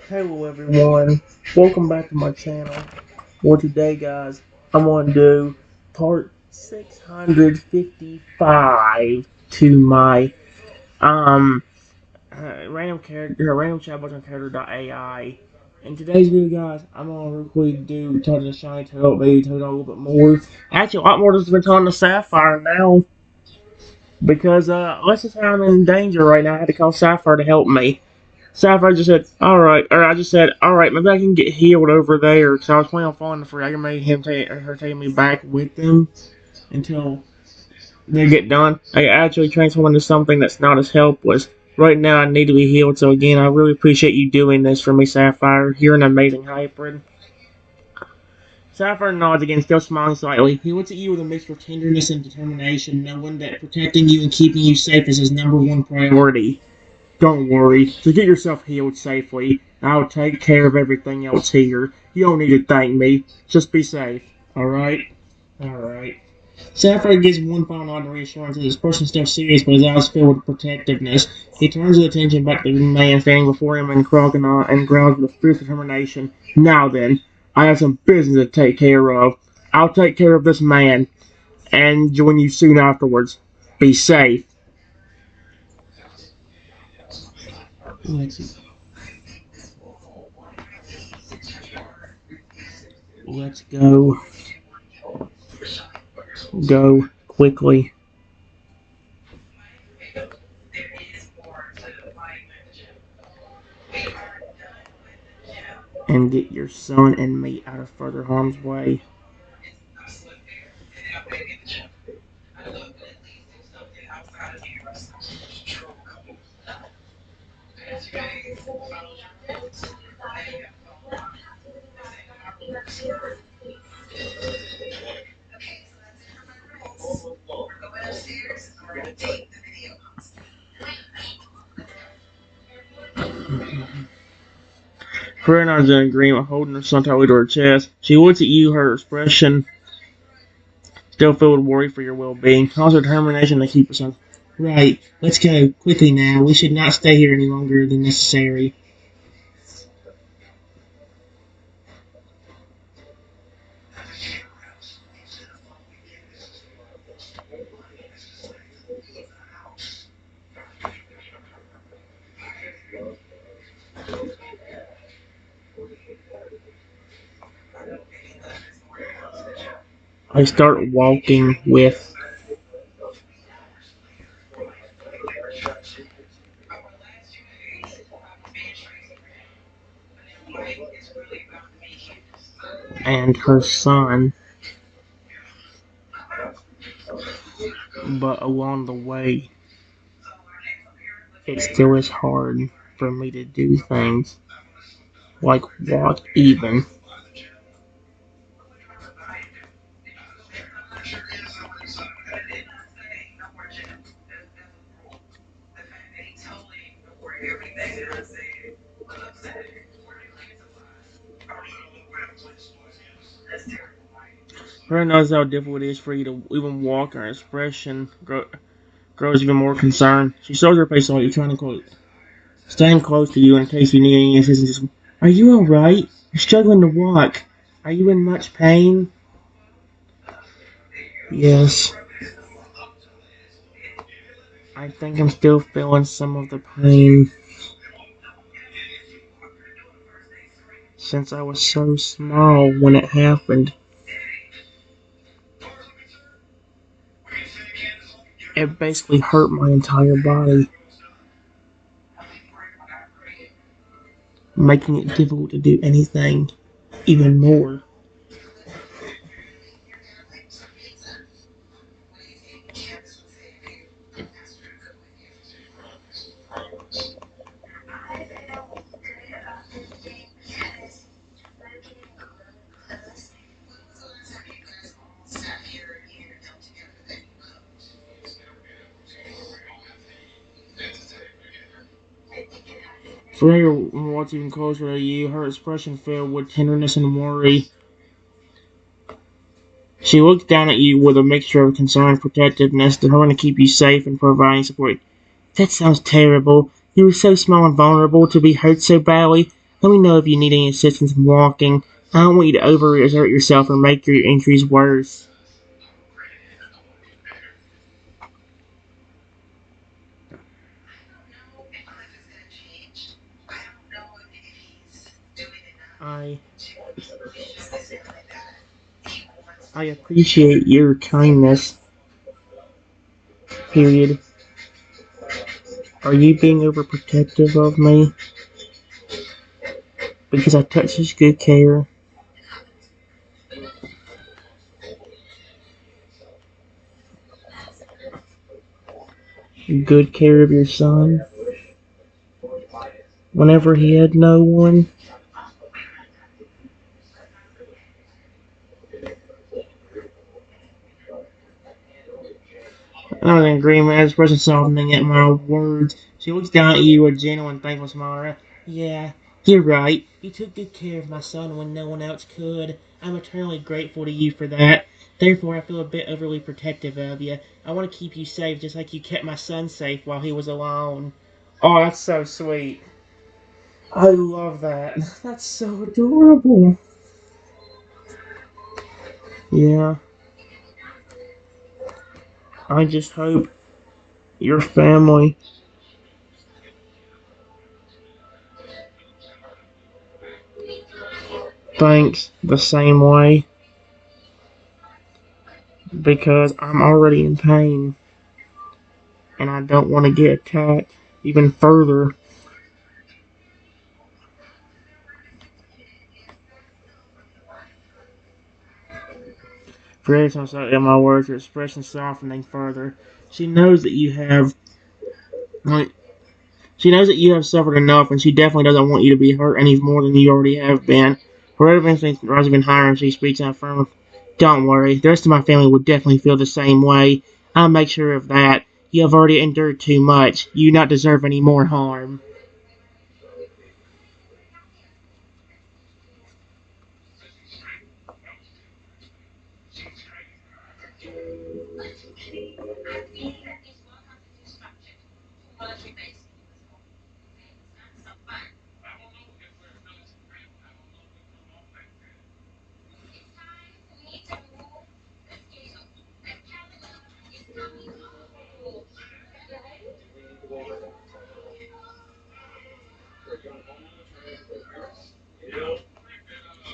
Hello everyone, welcome back to my channel. Well today guys, I'm going to do part 655 to my random chatbots on Character.ai. In today's video guys, I'm going to really do talk to the shiny turtle, baby turtle a little bit more. Actually a lot more has been talking to Sapphire now. Because let's just say I'm in danger right now. I had to call Sapphire to help me. Sapphire just said, alright, or I just said, alright, maybe I can get healed over there, because I was planning on falling the free. I can make her take me back with them until they get done. I actually transform into something that's not as helpless. Right now, I need to be healed, so again, I really appreciate you doing this for me, Sapphire. You're an amazing hybrid. Sapphire nods again, still smiling slightly. He looks at you with a mixture of tenderness and determination, knowing that protecting you and keeping you safe is his #1 priority. Don't worry, to get yourself healed safely, I'll take care of everything else here. You don't need to thank me. Just be safe. Alright? Alright. Sapphire gives one final nod of reassurance that his person's still serious, but his eyes filled with protectiveness. He turns his attention back to the man standing before him and growls with fierce determination. Now then, I have some business to take care of. I'll take care of this man, and join you soon afterwards. Be safe. Let's go. Go quickly and get your son and me out of further harm's way. Fernand's in agreement, holding her son tightly to her chest. She looks at you, her expression still filled with worry for your well-being. Also determination to keep her son. Right, let's go, quickly now. We should not stay here any longer than necessary. I start walking with and her son, but along the way, it still is hard for me to do things like walk even. Her knows how difficult it is for you to even walk, and her expression grows even more concerned. She shows her face slightly, trying to stand close to you in case you need any assistance. Are you alright? You're struggling to walk. Are you in much pain? Yes. I think I'm still feeling some of the pain. Since I was so small when it happened. It basically hurt my entire body, making it difficult to do anything even more. Freya walks even closer to you, her expression filled with tenderness and worry. She looks down at you with a mixture of concern and protectiveness, determined to keep you safe and providing support. That sounds terrible. You were so small and vulnerable to be hurt so badly. Let me know if you need any assistance in walking. I don't want you to overexert yourself or make your injuries worse. I I appreciate your kindness. Period. Are you being overprotective of me? Because I took such good care. Good care of your son. Whenever he had no one. I'm in agreement. As the person softening at my words, she looks down at you with a genuine, thankful smile. Yeah, you're right. You took good care of my son when no one else could. I'm eternally grateful to you for that. Therefore, I feel a bit overly protective of you. I want to keep you safe just like you kept my son safe while he was alone. Oh, that's so sweet. I love that. That's so adorable. Yeah, I just hope your family thinks the same way because I'm already in pain and I don't want to get attacked even further. Grace on at my words, her expression softening further. She knows that you have, like, she knows that you have suffered enough, and she definitely doesn't want you to be hurt any more than you already have been. Her instincts rise even higher, and she speaks out firm. Don't worry, the rest of my family will definitely feel the same way. I'll make sure of that. You have already endured too much. You do not deserve any more harm.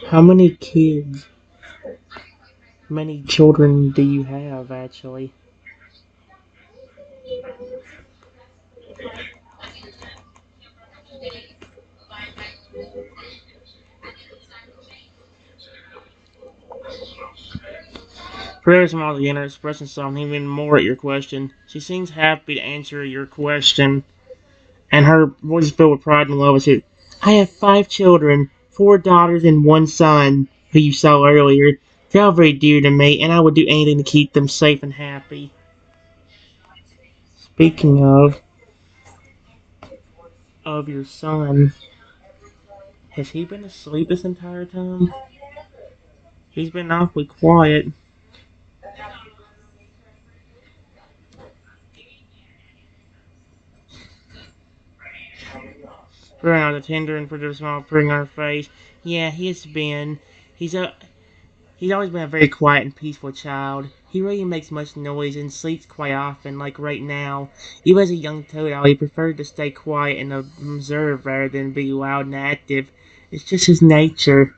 How many kids, many children do you have, actually? Prayer smiles again, her expression softening even more at your question. She seems happy to answer your question, and her voice is filled with pride and love. She, I have 5 children, 4 daughters and 1 son, who you saw earlier. They're all very dear to me, and I would do anything to keep them safe and happy. Speaking of your son, has he been asleep this entire time? He's been awfully quiet. Throwing out a tender and pretty smile appearing on her face. Yeah, he has been. He's a He's always been a very quiet and peaceful child. He really makes much noise and sleeps quite often, like right now. Even as a young Totodile, he preferred to stay quiet and observe rather than be loud and active. It's just his nature.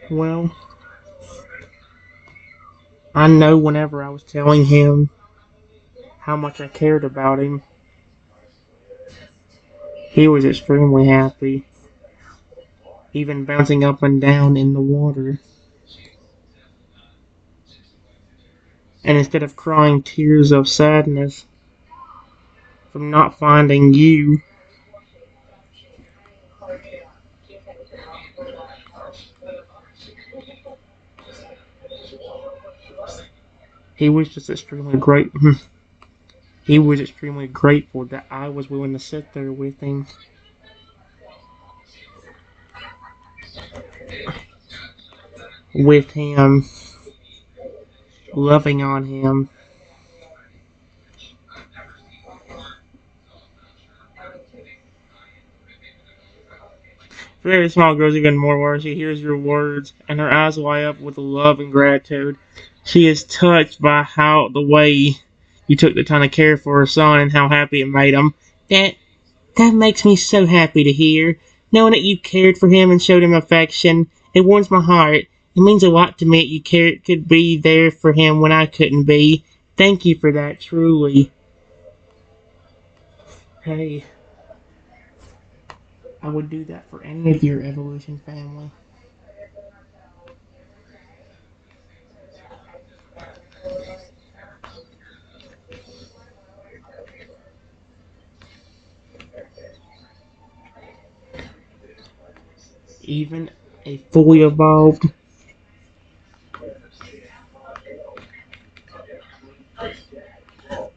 Well, I know whenever I was telling him how much I cared about him, he was extremely happy, even bouncing up and down in the water. And instead of crying tears of sadness from not finding you, he was just extremely great. He was extremely grateful that I was willing to sit there with him, loving on him. Very small grows even more when she hears your words, and her eyes light up with love and gratitude. She is touched by how the way you took the time to care for her son and how happy it made him. That that makes me so happy to hear. Knowing that you cared for him and showed him affection, it warms my heart. It means a lot to me that you could be there for him when I couldn't be. Thank you for that, truly. Hey, I would do that for any of your evolution family. Even a fully evolved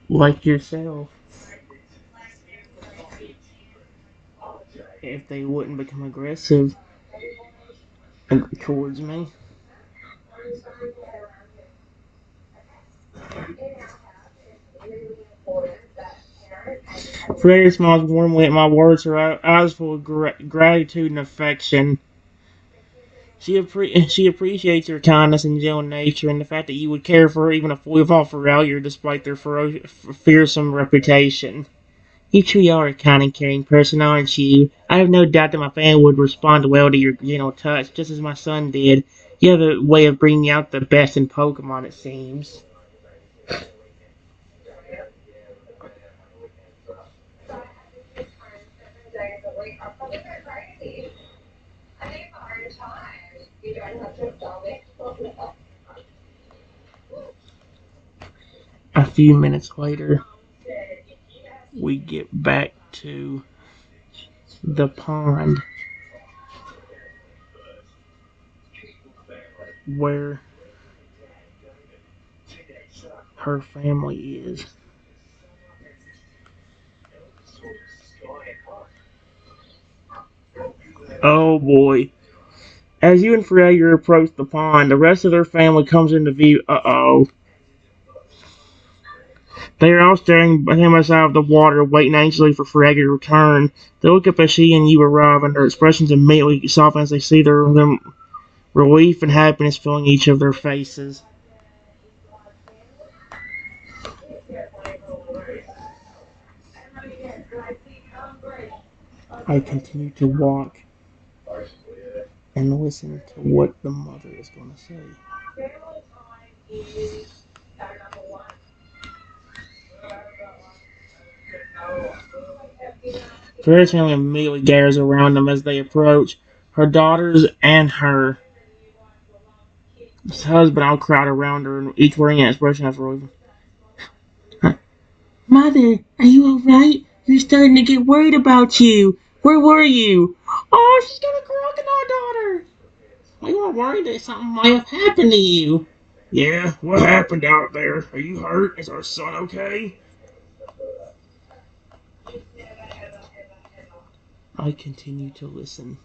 like yourself. If they wouldn't become aggressive towards me. Freddie smiles warmly at my words, her eyes full of gratitude and affection. She appreciates your kindness and gentle nature and the fact that you would care for her even a fully evolved failure despite their fearsome reputation. You truly are a kind and caring person, aren't you? I have no doubt that my family would respond well to your gentle touch, just as my son did. You have a way of bringing out the best in Pokemon, it seems. A few minutes later, we get back to the pond where her family is. Oh boy. As you and Freya approach the pond, the rest of their family comes into view. Uh-oh. They are all staring at him outside of the water, waiting anxiously for Freya to return. They look up as she and you arrive, and their expressions immediately soften as they see them relief and happiness filling each of their faces. I continue to walk and listen to what the mother is going to say. Freya's family immediately gathers around them as they approach. Her daughters and her husband all crowd around her, and each wearing an expression of relief. Mother, are you alright? You're starting to get worried about you. Where were you? Oh, she's got a crocodile daughter. We were worried that something might have happened to you. Yeah, what happened out there? Are you hurt? Is our son okay? I continue to listen.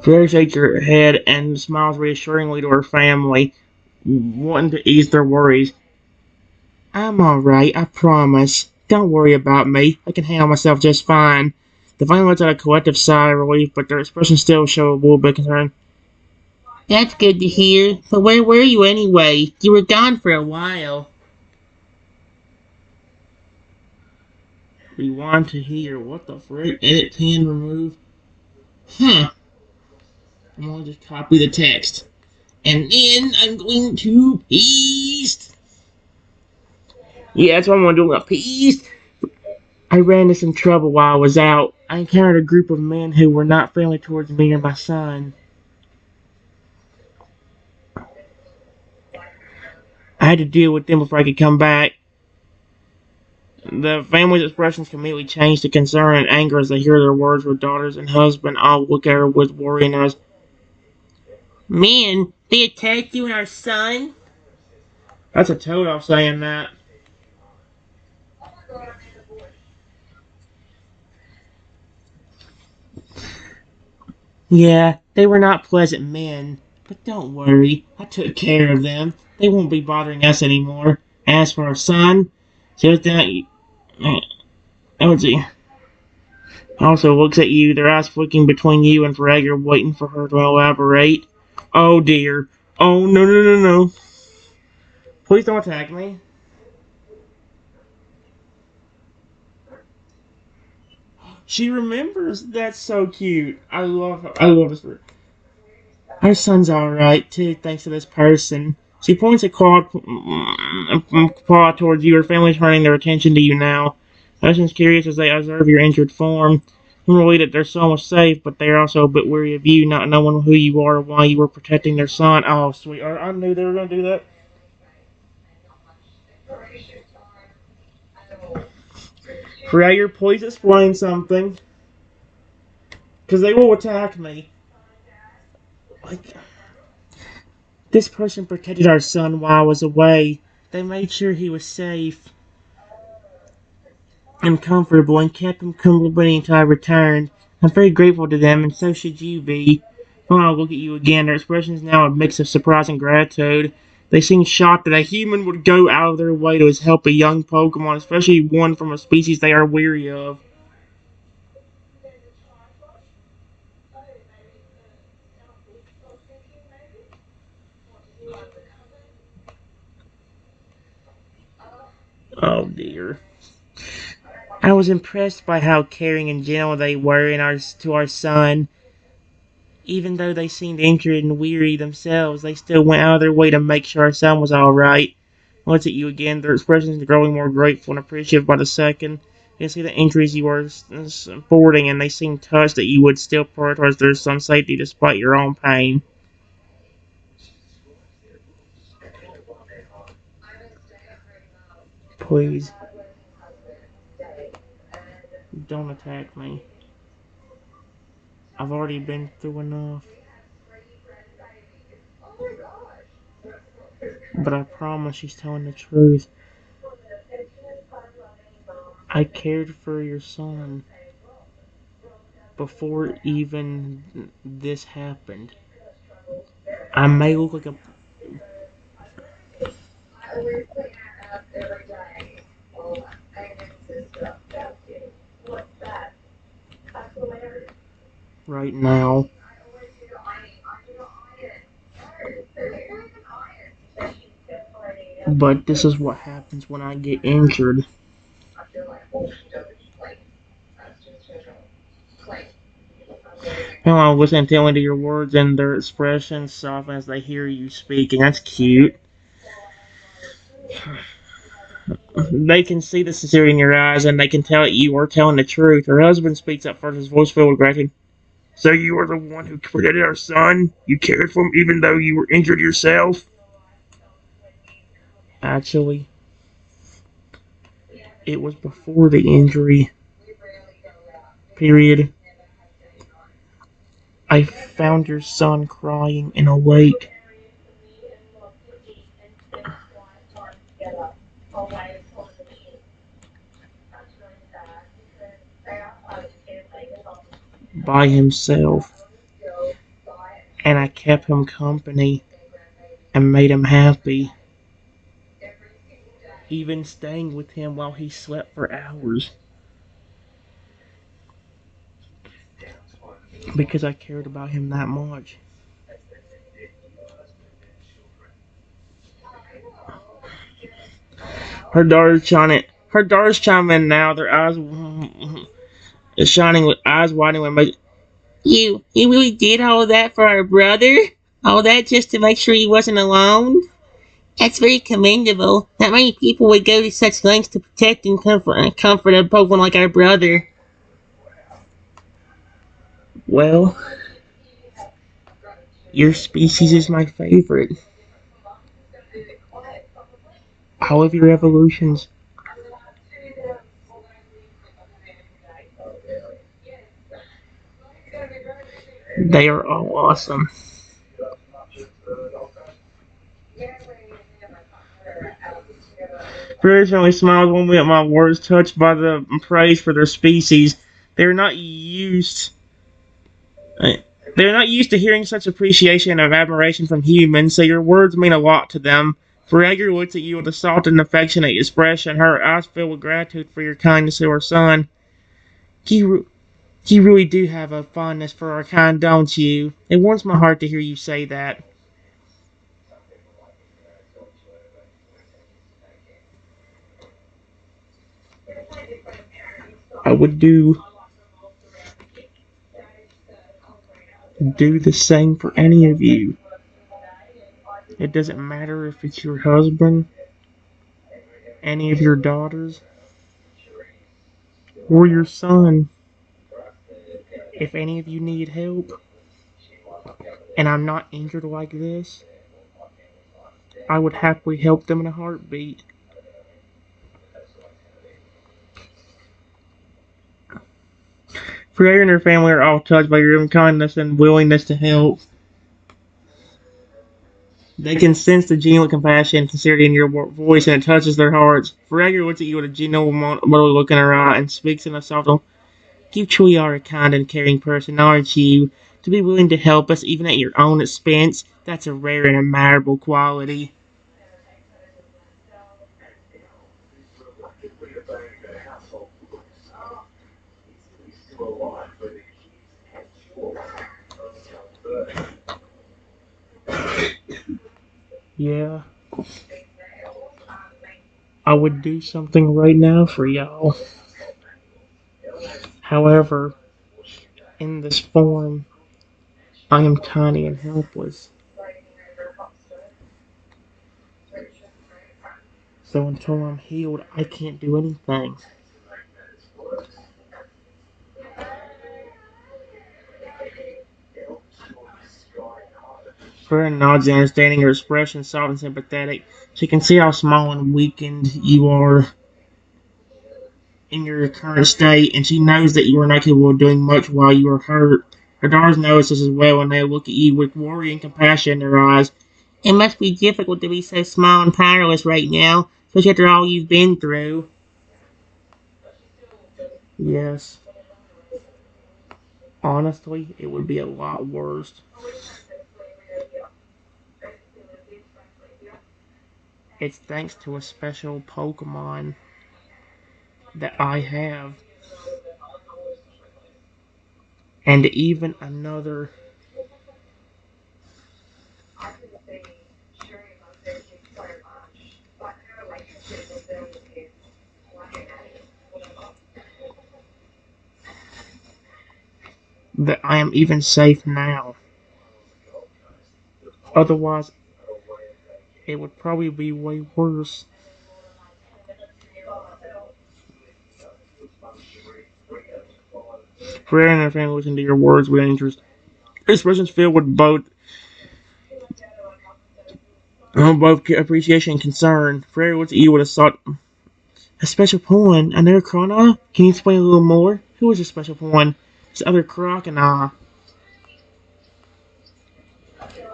Claire shakes her head and smiles reassuringly to her family, wanting to ease their worries. I'm alright, I promise. Don't worry about me. I can handle myself just fine. The family lets out a collective sigh of relief, but their expressions still show a little bit of concern. That's good to hear. But where were you anyway? You were gone for a while. Rewind to hear. What the frick? Edit 10, remove. Huh. I'm gonna just copy the text. And then I'm going to paste. Yeah, that's what I'm gonna do. I'm gonna paste. I ran into some trouble while I was out. I encountered a group of men who were not friendly towards me or my son. I had to deal with them before I could come back. The family's expressions completely changed to concern and anger as they hear their words. With daughters and husband all look at her with worry and eyes. Men, they attacked you and our son? That's a Totodile saying that. Yeah, they were not pleasant men. But don't worry, I took care of them. They won't be bothering us anymore. As for our son, Says that. Let's see. Also looks at you, their eyes flicking between you and Fragger, waiting for her to elaborate. Oh dear. Oh no no no no. Please don't attack me. She remembers. That's so cute. I love this. Our son's alright, too, thanks to this person. She points a claw towards you. Her family's turning their attention to you now. Person's curious as they observe your injured form. Some relieved that they're so much safe, but they're also a bit weary of you, not knowing who you are or why you were protecting their son. Oh, sweetheart, I knew they were going to do that. Prayer, please explain something. Because they will attack me. Like, this person protected our son while I was away. They made sure he was safe and comfortable and kept him comfortable until I returned. I'm very grateful to them, and so should you be. When I look at you again, their expression is now a mix of surprise and gratitude. They seem shocked that a human would go out of their way to help a young Pokemon, especially one from a species they are weary of. Oh dear. I was impressed by how caring and gentle they were to our son. Even though they seemed injured and weary themselves, they still went out of their way to make sure our son was alright. Looks at you again, their expressions growing more grateful and appreciative by the second. You can see the injuries you were supporting, and they seem touched that you would still prioritize their son's safety despite your own pain. Please, don't attack me. I've already been through enough. But I promise she's telling the truth. I cared for your son before even this happened. I may look like a right now, but this is what happens when I get injured. Now I listen intently to your words and their expressions soften as they hear you speak, and that's cute. They can see the sincerity in your eyes, and they can tell that you are telling the truth. Her husband speaks up first, his voice filled with gratitude. So you were the one who protected our son? You cared for him even though you were injured yourself? Actually, it was before the injury. Period. I found your son crying in a lake. By himself. And I kept him company and made him happy. Even staying with him while he slept for hours. Because I cared about him that much. Her daughter's chiming in now, their eyes is shining with eyes widening with my You really did all that for our brother? All that just to make sure he wasn't alone? That's very commendable. Not many people would go to such lengths to protect and comfort a Pokemon like our brother. Well, your species is my favorite. All of your evolutions. They are all awesome. Traditionally smiles only at my words, touched by the praise for their species. They're not used. They're not used to hearing such appreciation and admiration from humans, so your words mean a lot to them. Freya looks at you with a soft and affectionate expression, her eyes filled with gratitude for your kindness to her son. You, you really do have a fondness for our kind, don't you? It warms my heart to hear you say that. I would do the same for any of you. It doesn't matter if it's your husband, any of your daughters, or your son. If any of you need help, and I'm not injured like this, I would happily help them in a heartbeat. Freya and her family are all touched by your kindness and willingness to help. They can sense the genuine compassion and sincerity in your voice, and it touches their hearts. Freya looks at you with a genuine motherly look in her eye and speaks in a soft tone. You truly are a kind and caring person, aren't you? To be willing to help us, even at your own expense, that's a rare and admirable quality. Yeah, I would do something right now for y'all. However, in this form, I am tiny and helpless. So until I'm healed, I can't do anything. Fern nods in understanding, her expression soft and sympathetic. She can see how small and weakened you are in your current state, and she knows that you are not capable of doing much while you are hurt. Her daughters notice this as well, and they look at you with worry and compassion in their eyes. It must be difficult to be so small and powerless right now, especially after all you've been through. Yes. Honestly, it would be a lot worse. It's thanks to a special Pokemon that I have, and even another that I am even safe now. Otherwise, it would probably be way worse. Freya and her family listen to your words with interest. Expressions filled with both appreciation and concern. Freya looks at you with a special pawn. Another Crocodile? Can you explain a little more? Who is a special pawn? This other Crocodile.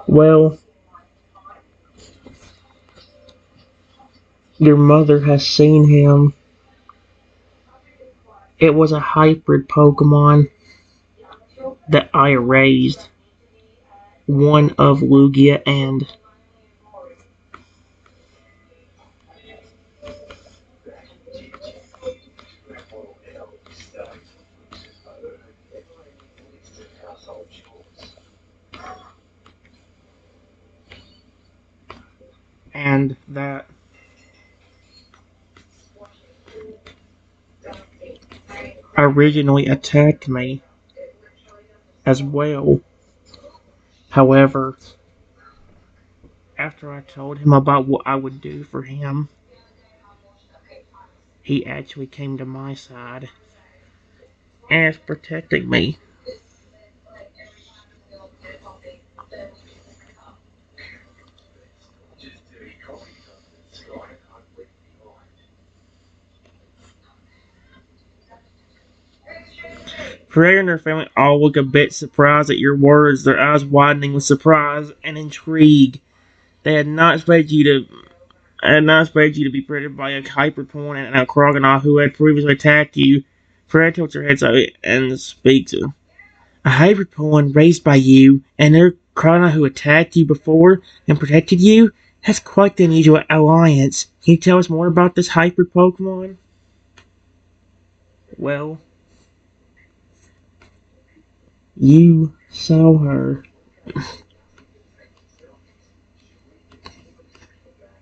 Well, your mother has seen him. It was a hybrid Pokemon that I raised. One of Lugia and that originally attacked me as well. However, after I told him about what I would do for him, he actually came to my side and is protecting me. Freya and her family all look a bit surprised at your words, their eyes widening with surprise and intrigue. They had not expected you to be predatored by a hyperpoint and a crocodile who had previously attacked you. Freya tilts her head slightly and speaks. A hyperpoint raised by you and their crocodile who attacked you before and protected you? That's quite the unusual alliance. Can you tell us more about this hyper Pokemon? Well, you saw her.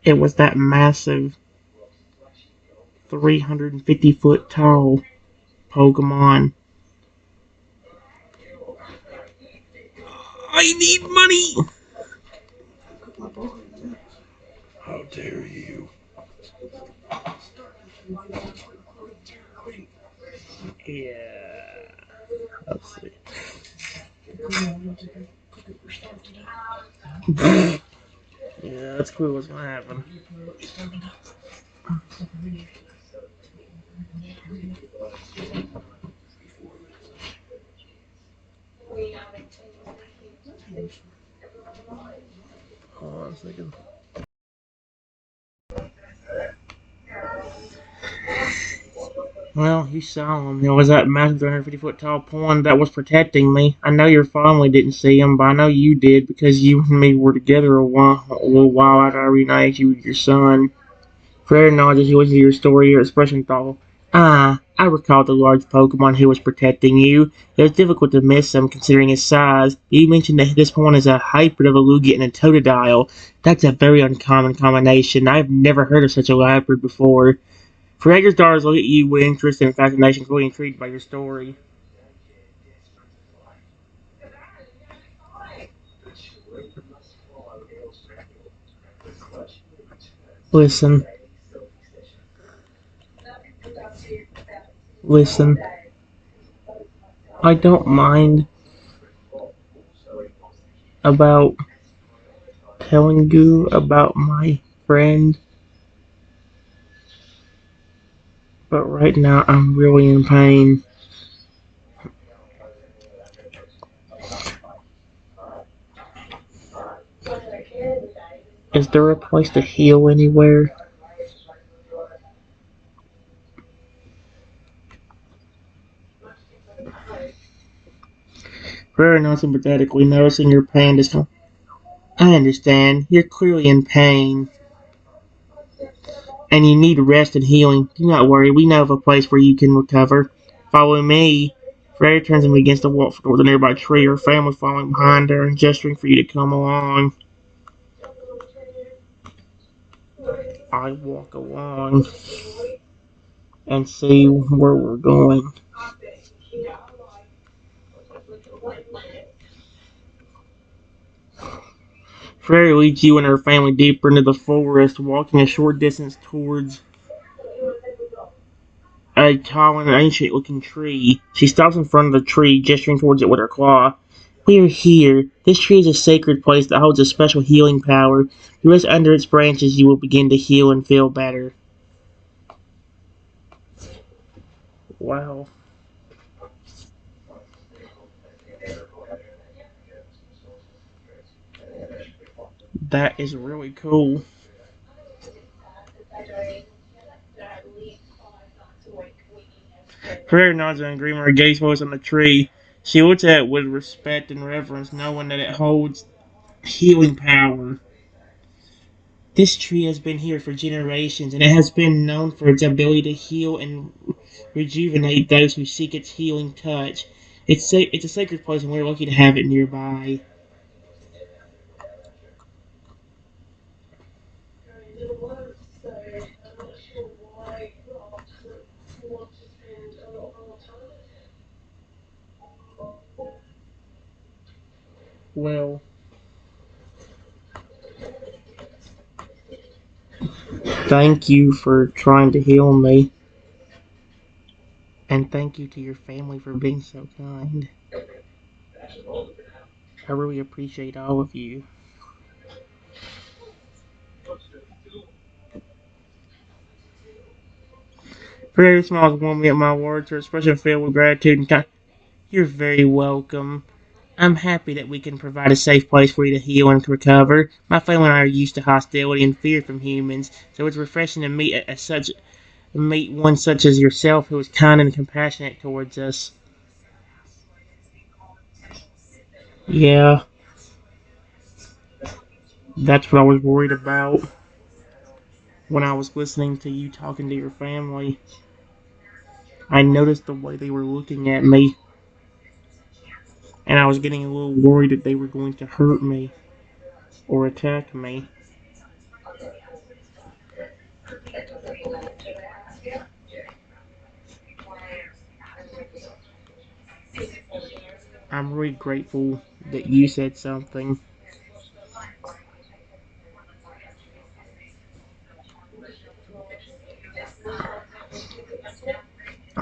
It was that massive 350-foot tall Pokemon. I need money! How dare you? Yeah. Let's see. Yeah, that's cool what's gonna happen. Hold on a second. Well, you saw him. It was that massive 350-foot tall pond that was protecting me. I know your family didn't see him, but I know you did because you and me were together a little while after I reunited you with your son. Frere nodded as he listened to your story. Your expression thought, "Ah, I recall the large Pokemon who was protecting you. It was difficult to miss him considering his size. You mentioned that this one is a hybrid of a Lugia and a Totodile. That's a very uncommon combination. I've never heard of such a hybrid before." Frere's daughters look at you with interest and fascination, clearly intrigued by your story. Listen, listen. I don't mind about telling you about my friend, but right now I'm really in pain. Is there a place to heal anywhere? Very unsympathetically, noticing your pain. I understand. You're clearly in pain, and you need rest and healing. Do not worry. We know of a place where you can recover. Follow me. Freya turns and begins to walk towards a nearby tree. Her family following behind her and gesturing for you to come along. I walk along and see where we're going. Freya leads you and her family deeper into the forest, walking a short distance towards a tall and ancient looking tree. She stops in front of the tree, gesturing towards it with her claw. We are here. This tree is a sacred place that holds a special healing power. If you rest under its branches, you will begin to heal and feel better. Wow. That is really cool. Prayer nods in agreement, her gaze focused on the tree. She looks at it with respect and reverence, knowing that it holds healing power. This tree has been here for generations, and it has been known for its ability to heal and rejuvenate those who seek its healing touch. It's a sacred place, and we're lucky to have it nearby. Well, thank you for trying to heal me, and thank you to your family for being so kind. I really appreciate all of you. Very smiles warmly at my words, her expression filled with gratitude and kind. You're very welcome. I'm happy that we can provide a safe place for you to heal and recover. My family and I are used to hostility and fear from humans, so it's refreshing to meet one such as yourself who is kind and compassionate towards us. Yeah, That's what I was worried about when I was listening to you talking to your family. I noticed the way they were looking at me, and I was getting a little worried that they were going to hurt me or attack me. I'm really grateful that you said something.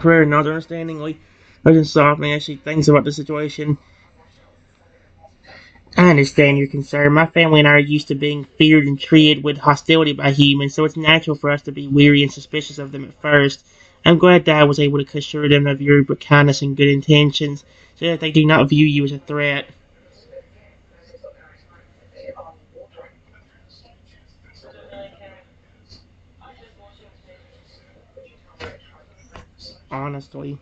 For another understandingly, Legend Softly as she thinks about the situation. I understand your concern. My family and I are used to being feared and treated with hostility by humans, so it's natural for us to be weary and suspicious of them at first. I'm glad that I was able to assure them of your kindness and good intentions, so that they do not view you as a threat. Honestly,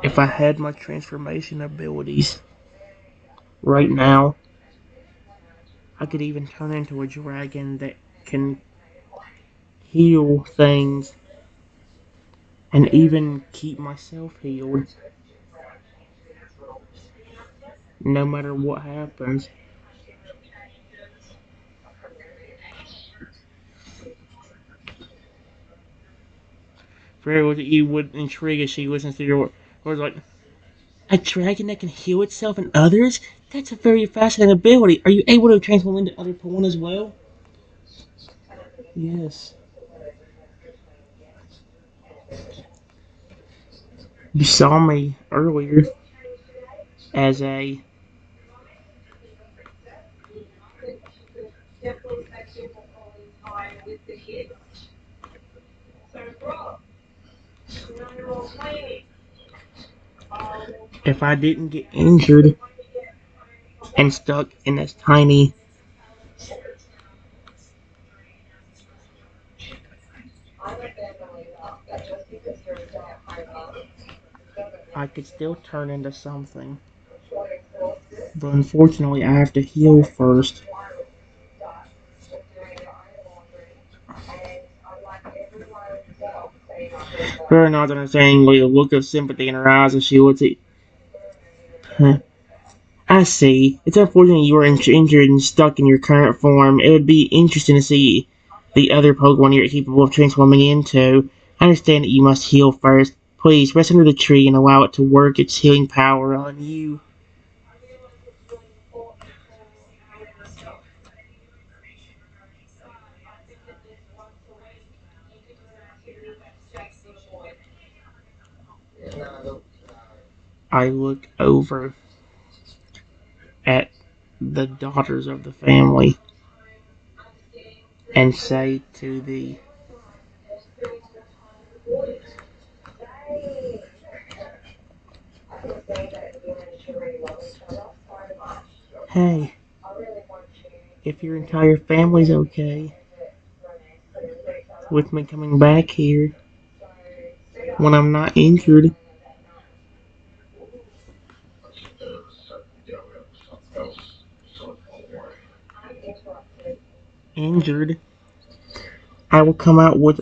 if I had my transformation abilities right now, I could even turn into a dragon that can heal things and even keep myself healed no matter what happens. For what you would intrigue as she listens to your words like, a dragon that can heal itself and others? That's a very fascinating ability. Are you able to transform into other Pokemon as well? Yes. You saw me earlier as a. If I didn't get injured and stuck in this tiny. I could still turn into something. But unfortunately, I have to heal first. Her not understanding with a look of sympathy in her eyes as she looks at. Huh. I see. It's unfortunate you were injured and stuck in your current form. It would be interesting to see the other Pokemon you're capable of transforming into. I understand that you must heal first. Please rest under the tree and allow it to work its healing power on you. I look over at the daughters of the family and say to the. Hey, if your entire family's okay with me coming back here when I'm not injured, I will come out with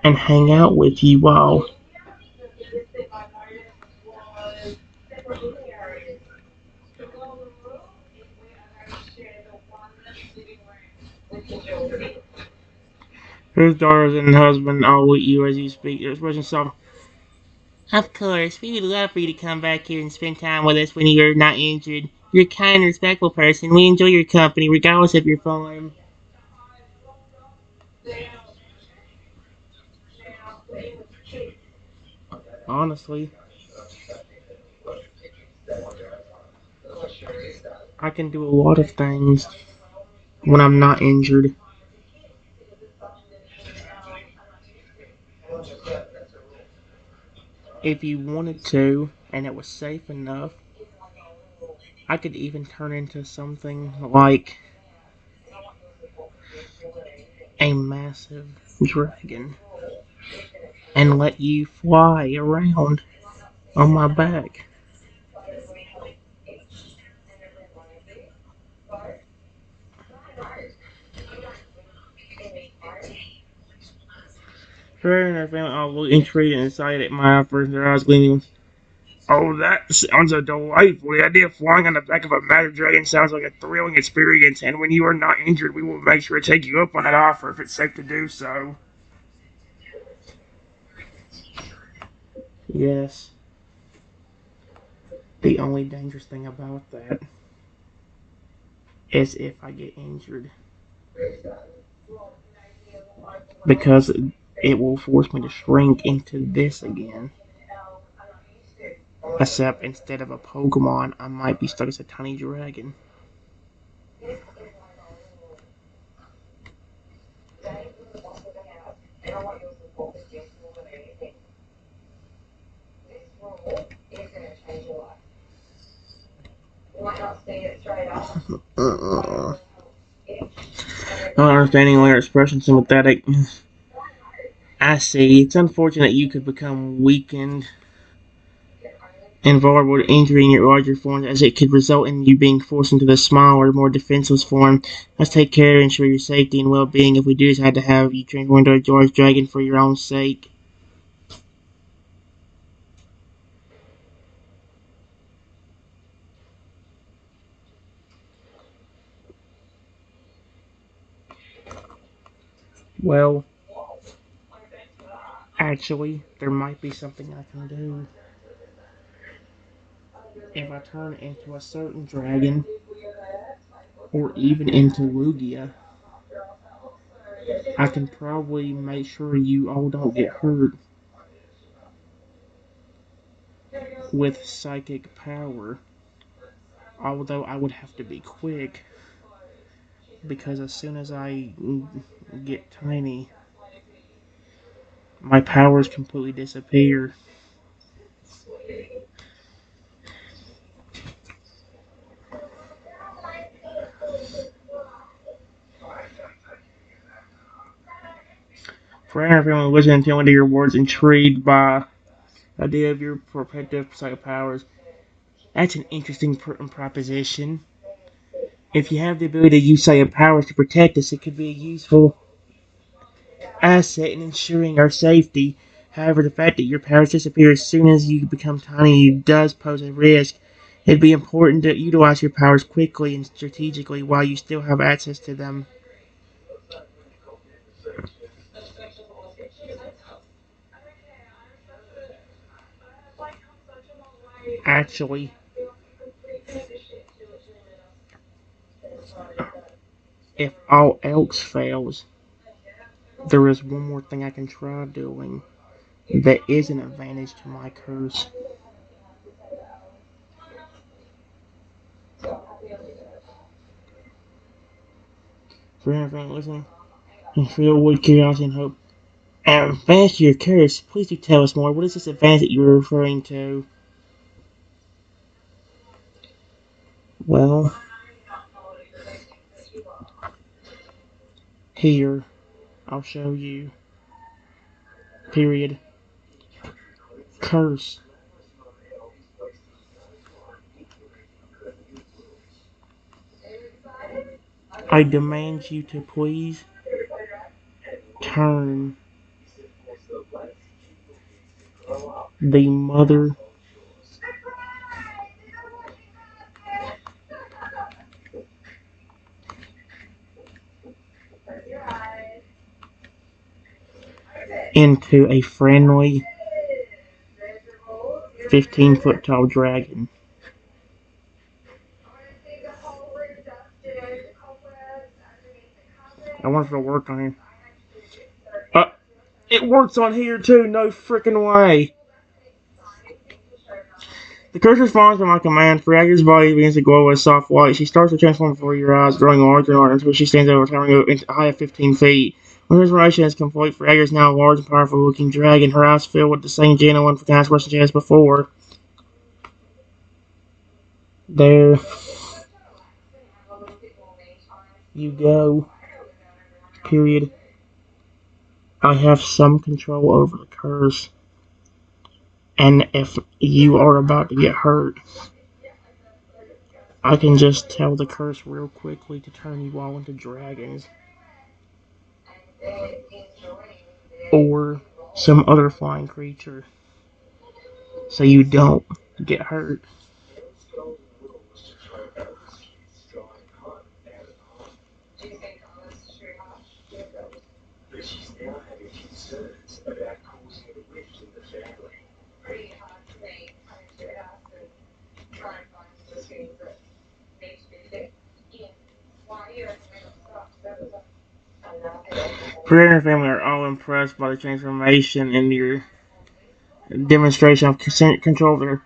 and hang out with you all. His daughters and husband all with you as you speak. Expression so. Of course, we would love for you to come back here and spend time with us when you're not injured. You're a kind and respectful person. We enjoy your company, regardless of your form. Honestly, I can do a lot of things when I'm not injured. If you wanted to, and it was safe enough, I could even turn into something like a massive dragon and let you fly around. on my back. Fair enough, family all intrigued and excited at my first their eyes gleaming. Oh, that sounds a delightful. The idea of flying on the back of a matter dragon sounds like a thrilling experience, and when you are not injured, we will make sure to take you up on that offer if it's safe to do so. Yes. The only dangerous thing about that is if I get injured. Because it will force me to shrink into this again. Except instead of a Pokemon, I might be stuck as a tiny dragon. Not understanding their expression sympathetic. I see. It's unfortunate you could become weakened and vulnerable to injury in your larger forms, as it could result in you being forced into the smaller, more defenseless form. Let's take care and ensure your safety and well-being if we do decide to have you transform into a large dragon for your own sake. Well, actually, there might be something I can do. If I turn into a certain dragon, or even into Lugia, I can probably make sure you all don't get hurt with psychic power. Although I would have to be quick, because as soon as I get tiny, my powers completely disappear. For everyone listening to your words, intrigued by the idea of your protective psychic powers, that's an interesting proposition. If you have the ability to use psychic powers to protect us, it could be a useful asset in ensuring our safety. However, the fact that your powers disappear as soon as you become tiny does pose a risk. It'd be important to utilize your powers quickly and strategically while you still have access to them. Actually, if all else fails, there is one more thing I can try doing that is an advantage to my curse. For everyone listening, and filled with curiosity and hope. And advantage to your curse, please do tell us more. What is this advantage that you're referring to? Well, here, I'll show you. Period. Curse. I demand you to please turn the mother into a friendly 15-foot tall dragon. I wonder if it'll work on here. It works on here too, no freaking way. The curse responds to my command. Fragger's body begins to glow with soft light. She starts to transform before your eyes, growing larger and larger until she stands over, towering into a height of 15 feet. When her transformation is complete, Fragger is now a large and powerful looking dragon, her eyes filled with the same genuine kind of expression she has before. There you go. Period. I have some control over the curse, And if you are about to get hurt, I can just tell the curse real quickly to turn you all into dragons. Or some other flying creature. So you don't get hurt. Fred and her family are all impressed by the transformation and your demonstration of control there.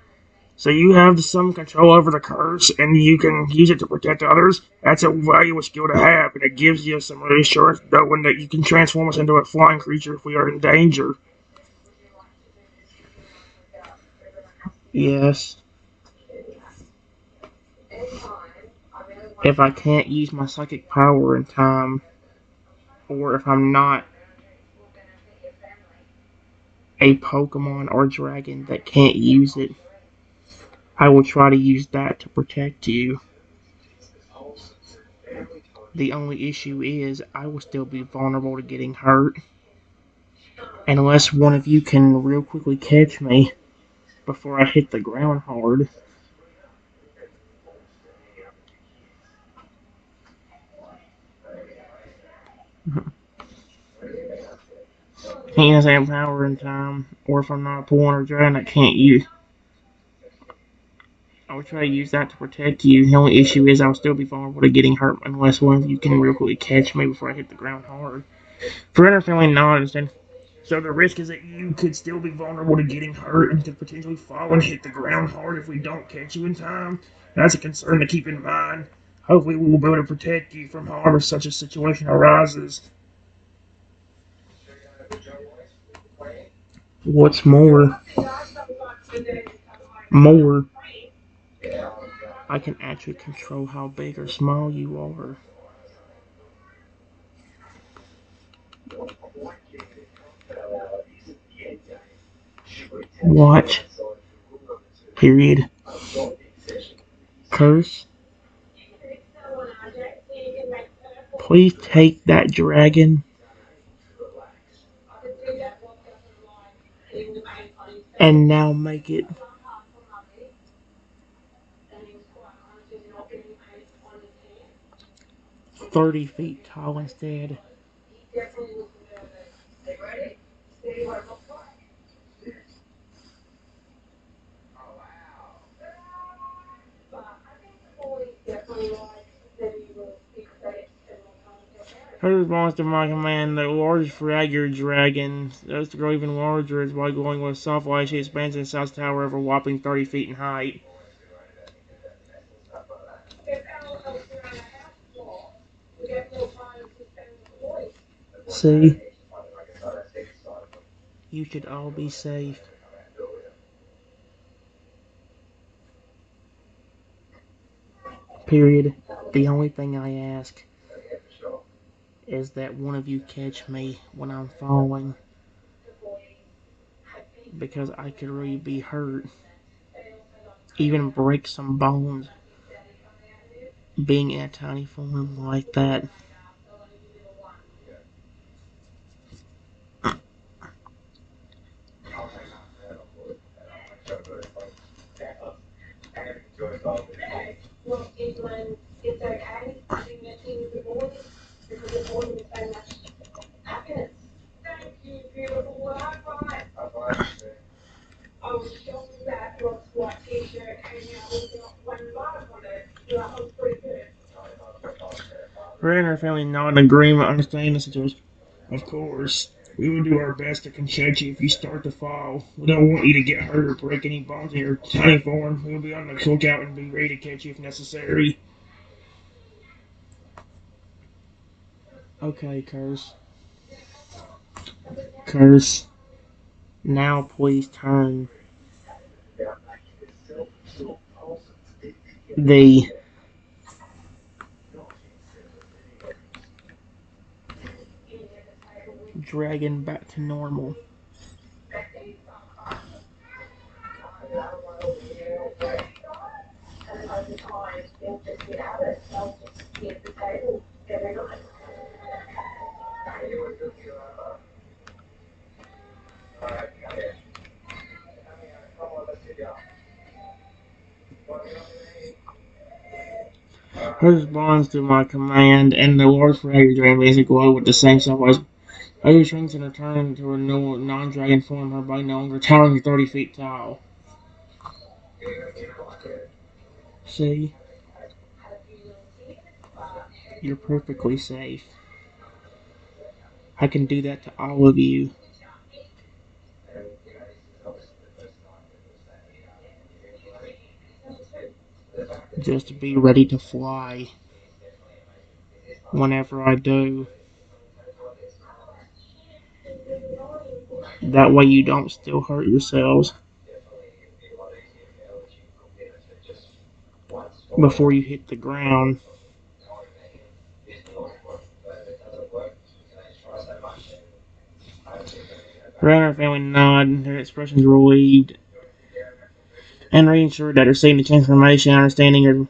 So you have some control over the curse, and you can use it to protect others. That's a valuable skill to have, and it gives you some reassurance knowing that you can transform us into a flying creature if we are in danger. Yes. If I can't use my psychic power in time, or if I'm not a Pokemon or dragon that can't use it, I will try to use that to protect you. The only issue is I will still be vulnerable to getting hurt unless one of you can real quickly catch me before I hit the ground hard. Can't use that power in time, or if I'm not a Pokemon or dragon, I can't use. I will try to use that to protect you. The only issue is I'll still be vulnerable to getting hurt unless one of you can real quickly catch me before I hit the ground hard. For our family, not understand. So the risk is that you could still be vulnerable to getting hurt and could potentially fall and hit the ground hard if we don't catch you in time. That's a concern to keep in mind. Hopefully we will be able to protect you from harm if such a situation arises. What's more, I can actually control how big or small you are. Watch. Period. Curse. Please take that dragon and now make it 30 feet tall instead. Her response to my command, the large fragger dragon, those to grow even larger is by going with soft light. She expands in the south tower over a whopping 30 feet in height. See? You should all be safe. Period. The only thing I ask is that one of you catch me when I'm falling. Because I could really be hurt. Even break some bones. Being in a tiny form like that. Red and her family nod in agreement, understanding the situation. Of course, we will do our best to catch you if you start to fall. We don't want you to get hurt or break any bones in your tiny form. We will be on the lookout and be ready to catch you if necessary. Okay, Curse. Curse. Now please turn the dragon back to normal. responds to my command, and the large Praetor dragon begins to glow with the same size. Baby shrinks and returns to her non-dragon form, her body no longer towering 30 feet tall. See? You're perfectly safe. I can do that to all of you. Just be ready to fly whenever I do. That way you don't still hurt yourselves before you hit the ground. Her and her family nod, their expressions relieved and reassured that her seeing the transformation and understanding her.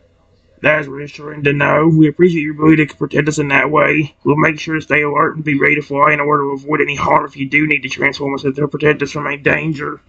That's reassuring to know. We appreciate your ability to protect us in that way. We'll make sure to stay alert and be ready to fly in order to avoid any harm if you do need to transform us to protect us from any danger.